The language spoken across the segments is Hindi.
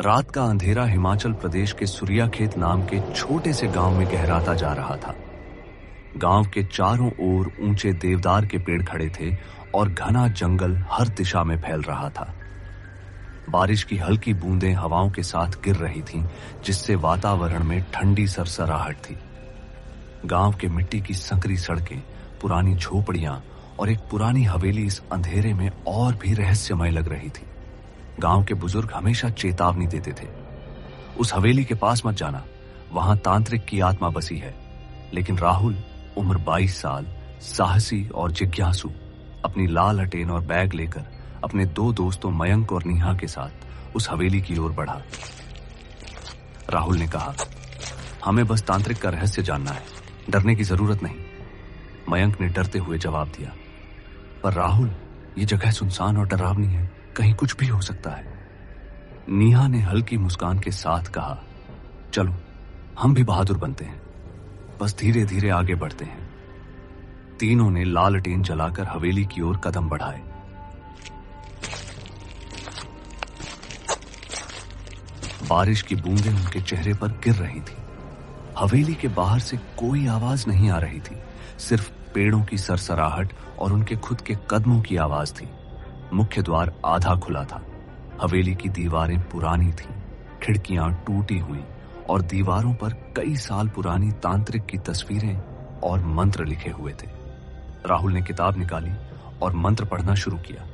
रात का अंधेरा हिमाचल प्रदेश के सूर्याखेत नाम के छोटे से गांव में गहराता जा रहा था। गांव के चारों ओर ऊंचे देवदार के पेड़ खड़े थे और घना जंगल हर दिशा में फैल रहा था। बारिश की हल्की बूंदें हवाओं के साथ गिर रही थीं, जिससे वातावरण में ठंडी सरसराहट थी। गांव के मिट्टी की संकरी सड़कें, पुरानी झोपड़ियां और एक पुरानी हवेली इस अंधेरे में और भी रहस्यमय लग रही थी। गांव के बुजुर्ग हमेशा चेतावनी देते थे, उस हवेली के पास मत जाना, वहां तांत्रिक की आत्मा बसी है। लेकिन राहुल, उम्र 22 साल, साहसी और जिज्ञासु, अपनी लाल हटेन और बैग लेकर अपने दो दोस्तों मयंक और नीहा के साथ उस हवेली की ओर बढ़ा। राहुल ने कहा, हमें बस तांत्रिक का रहस्य जानना है, डरने की जरूरत नहीं। मयंक ने डरते हुए जवाब दिया, पर राहुल, ये जगह सुनसान और डरावनी है, कहीं कुछ भी हो सकता है। नीहा ने हल्की मुस्कान के साथ कहा, चलो हम भी बहादुर बनते हैं, बस धीरे धीरे आगे बढ़ते हैं। तीनों ने लालटेन जलाकर हवेली की ओर कदम बढ़ाए। बारिश की बूंदें उनके चेहरे पर गिर रही थी। हवेली के बाहर से कोई आवाज नहीं आ रही थी, सिर्फ पेड़ों की सरसराहट और उनके खुद के कदमों की आवाज थी। मुख्य द्वार आधा खुला था। हवेली की दीवारें पुरानी थीं, खिड़कियां टूटी हुई और दीवारों पर कई साल पुरानी तांत्रिक की तस्वीरें और मंत्र लिखे हुए थे। राहुल ने किताब निकाली और मंत्र पढ़ना शुरू किया।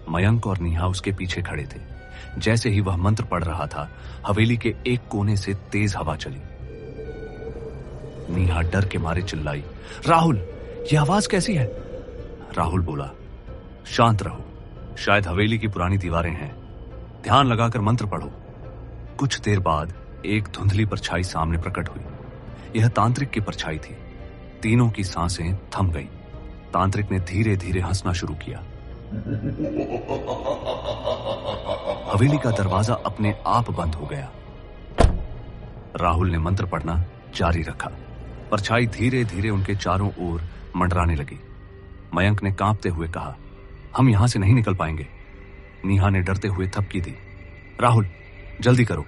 मयंक और नीहा उसके पीछे खड़े थे। जैसे ही वह मंत्र पढ़ रहा था, हवेली के एक कोने से तेज हवा चली। नीहा डर के मारे चिल्लाई, राहुल, यह आवाज कैसी है? राहुल बोला, शांत रहो, शायद हवेली की पुरानी दीवारें हैं, ध्यान लगाकर मंत्र पढ़ो। कुछ देर बाद एक धुंधली परछाई सामने प्रकट हुई। यह तांत्रिक की परछाई थी। तीनों की सांसें थम गई। तांत्रिक ने धीरे धीरे हंसना शुरू किया। हवेली का दरवाजा अपने आप बंद हो गया। राहुल ने मंत्र पढ़ना जारी रखा। परछाई धीरे धीरे उनके चारों ओर मंडराने लगी। मयंक ने कांपते हुए कहा, हम यहां से नहीं निकल पाएंगे। नीहा ने डरते हुए थपकी दी, राहुल जल्दी करो।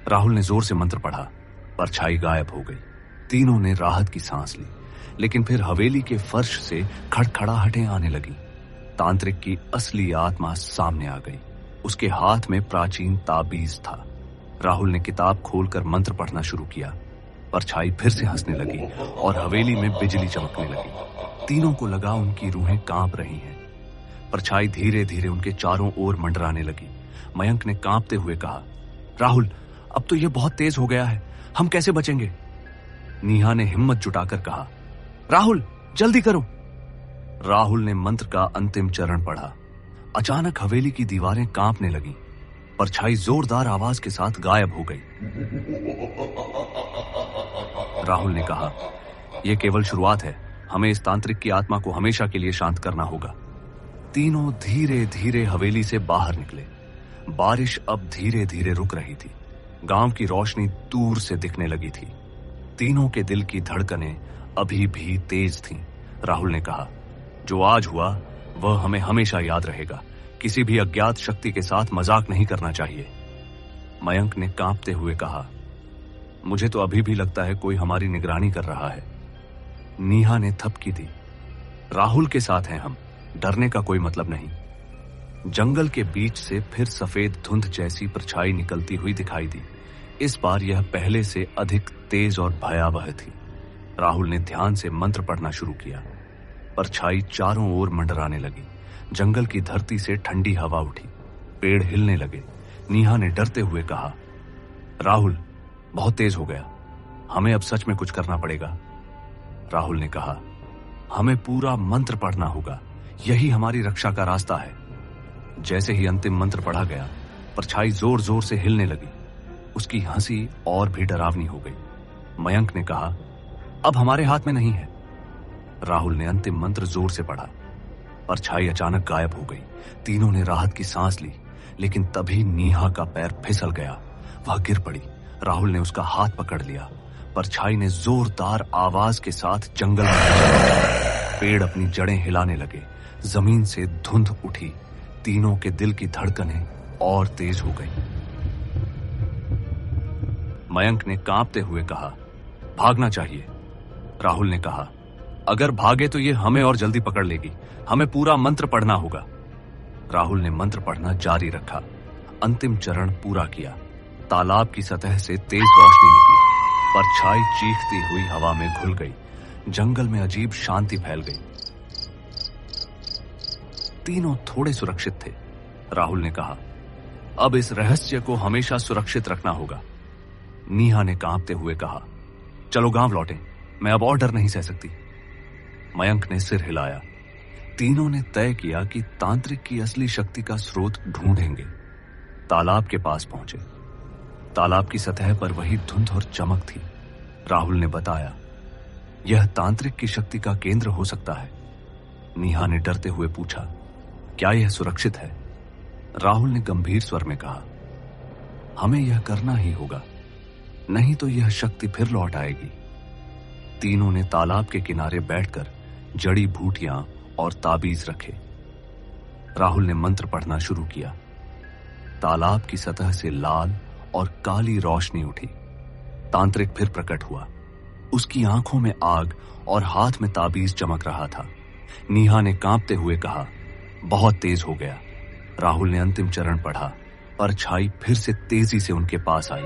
राहुल ने जोर से मंत्र पढ़ा। परछाई गायब हो गई। तीनों ने राहत की सांस ली, लेकिन फिर हवेली के फर्श से खड़खड़ाहटें आने लगी। तांत्रिक की असली आत्मा सामने आ गई। उसके हाथ में प्राचीन ताबीज था। राहुल ने किताब खोलकर मंत्र पढ़ना शुरू किया। परछाई फिर से हंसने लगी और हवेली में बिजली चमकने लगी। तीनों को लगा उनकी रूहें कांप रही हैं। परछाई धीरे धीरे उनके चारों ओर मंडराने लगी। मयंक ने कांपते हुए कहा, राहुल, अब तो यह बहुत तेज हो गया है, हम कैसे बचेंगे? नीहा ने हिम्मत जुटाकर कहा, राहुल जल्दी करो। राहुल ने मंत्र का अंतिम चरण पढ़ा। अचानक हवेली की दीवारें कांपने लगीं। परछाई जोरदार आवाज के साथ गायब हो गई। राहुल ने कहा, यह केवल शुरुआत है, हमें इस तांत्रिक की आत्मा को हमेशा के लिए शांत करना होगा। तीनों धीरे धीरे हवेली से बाहर निकले। बारिश अब धीरे धीरे रुक रही थी। गांव की रोशनी दूर से दिखने लगी थी। तीनों के दिल की धड़कनें अभी भी तेज थीं। राहुल ने कहा, जो आज हुआ वह हमें हमेशा याद रहेगा। किसी भी अज्ञात शक्ति के साथ मजाक नहीं करना चाहिए। मयंक ने कांपते हुए कहा, मुझे तो अभी भी लगता है कोई हमारी निगरानी कर रहा है। नीहा ने थपकी दी, राहुल के साथ हैं हम, डरने का कोई मतलब नहीं। जंगल के बीच से फिर सफेद धुंध जैसी परछाई निकलती हुई दिखाई दी। इस बार यह पहले से अधिक तेज और भयावह थी। राहुल ने ध्यान से मंत्र पढ़ना शुरू किया। परछाई चारों ओर मंडराने लगी। जंगल की धरती से ठंडी हवा उठी। पेड़ हिलने लगे। नीहा ने डरते हुए कहा, राहुल बहुत तेज हो गया, हमें अब सच में कुछ करना पड़ेगा। राहुल ने कहा, हमें पूरा मंत्र पढ़ना होगा, यही हमारी रक्षा का रास्ता है। जैसे ही अंतिम मंत्र पढ़ा गया, परछाई जोर जोर से हिलने लगी। उसकी हंसी और भी डरावनी हो गई। मयंक ने कहा, अब हमारे हाथ में नहीं है। राहुल ने अंतिम मंत्र जोर से पढ़ा। परछाई अचानक गायब हो गई। तीनों ने राहत की सांस ली, लेकिन तभी नीहा का पैर फिसल गया। वह गिर पड़ी। राहुल ने उसका हाथ पकड़ लिया। परछाई ने जोरदार आवाज के साथ जंगल में पेड़ अपनी जड़ें हिलाने लगे। जमीन से धुंध उठी। तीनों के दिल की धड़कनें और तेज हो गई। मयंक ने कांपते हुए कहा, भागना चाहिए। राहुल ने कहा, अगर भागे तो ये हमें और जल्दी पकड़ लेगी, हमें पूरा मंत्र पढ़ना होगा। राहुल ने मंत्र पढ़ना जारी रखा, अंतिम चरण पूरा किया। तालाब की सतह से तेज रोशनी निकली, परछाई चीखती हुई हवा में घुल गई। जंगल में अजीब शांति फैल गई। तीनों थोड़े सुरक्षित थे। राहुल ने कहा, अब इस रहस्य को हमेशा सुरक्षित रखना होगा। नीहा ने कांपते हुए कहा, चलो गांव लौटें, मैं अब और डर नहीं सह सकती। मयंक ने सिर हिलाया। तीनों ने तय किया कि तांत्रिक की असली शक्ति का स्रोत ढूंढेंगे। तालाब के पास पहुंचे। तालाब की सतह पर वही धुंध और चमक थी। राहुल ने बताया, यह तांत्रिक की शक्ति का केंद्र हो सकता है। नीहा ने डरते हुए पूछा, क्या यह सुरक्षित है? राहुल ने गंभीर स्वर में कहा, हमें यह करना ही होगा, नहीं तो यह शक्ति फिर लौट आएगी। तीनों ने तालाब के किनारे बैठकर जड़ी बूटियां और ताबीज रखे। राहुल ने मंत्र पढ़ना शुरू किया। तालाब की सतह से लाल और काली रोशनी उठी। तांत्रिक फिर प्रकट हुआ। उसकी आंखों में आग और हाथ में ताबीज चमक रहा था। नीहा ने कांपते हुए कहा, बहुत तेज हो गया। राहुल ने अंतिम चरण पढ़ा। परछाई फिर से तेजी से उनके पास आई।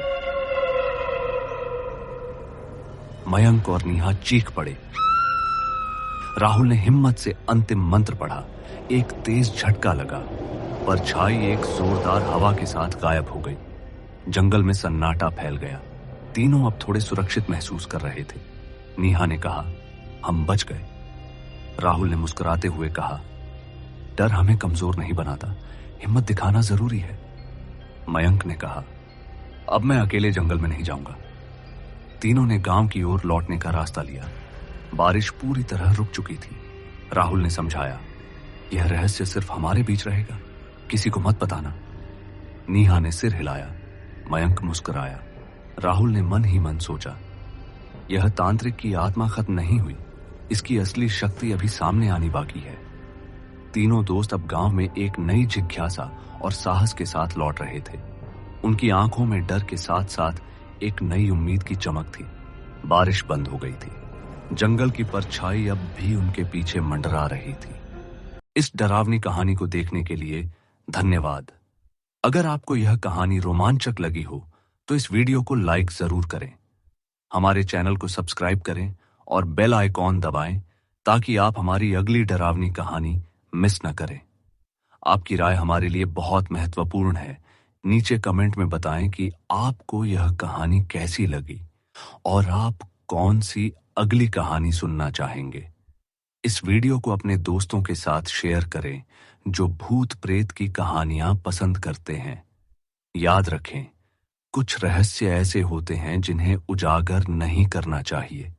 मयंक और नीहा चीख पड़े। राहुल ने हिम्मत से अंतिम मंत्र पढ़ा। एक तेज झटका लगा। परछाई एक जोरदार हवा के साथ गायब हो गई। जंगल में सन्नाटा फैल गया। तीनों अब थोड़े सुरक्षित महसूस कर रहे थे। नीहा ने कहा, हम बच गए। राहुल ने मुस्कुराते हुए कहा, डर हमें कमजोर नहीं बनाता, हिम्मत दिखाना जरूरी है। मयंक ने कहा, अब मैं अकेले जंगल में नहीं जाऊंगा। तीनों ने गांव की ओर लौटने का रास्ता लिया। बारिश पूरी तरह रुक चुकी थी। राहुल ने समझाया, यह रहस्य सिर्फ हमारे बीच रहेगा, किसी को मत बताना। नीहा ने सिर हिलाया। मयंक मुस्कुराया। राहुल ने मन ही मन सोचा, यह तांत्रिक की आत्मा खत्म नहीं हुई, इसकी असली शक्ति अभी सामने आनी बाकी है। तीनों दोस्त अब गांव में एक नई जिज्ञासा और साहस के साथ लौट रहे थे। उनकी आंखों में डर के साथ साथ एक नई उम्मीद की चमक थी। बारिश बंद हो गई थी। जंगल की परछाई अब भी उनके पीछे मंडरा रही थी। इस डरावनी कहानी को देखने के लिए धन्यवाद। अगर आपको यह कहानी रोमांचक लगी हो तो इस वीडियो को लाइक जरूर करें। हमारे चैनल को सब्सक्राइब करें और बेल आइकॉन दबाएं ताकि आप हमारी अगली डरावनी कहानी मिस न करें। आपकी राय हमारे लिए बहुत महत्वपूर्ण है। नीचे कमेंट में बताएं कि आपको यह कहानी कैसी लगी और आप कौन सी अगली कहानी सुनना चाहेंगे। इस वीडियो को अपने दोस्तों के साथ शेयर करें जो भूत प्रेत की कहानियां पसंद करते हैं। याद रखें, कुछ रहस्य ऐसे होते हैं जिन्हें उजागर नहीं करना चाहिए।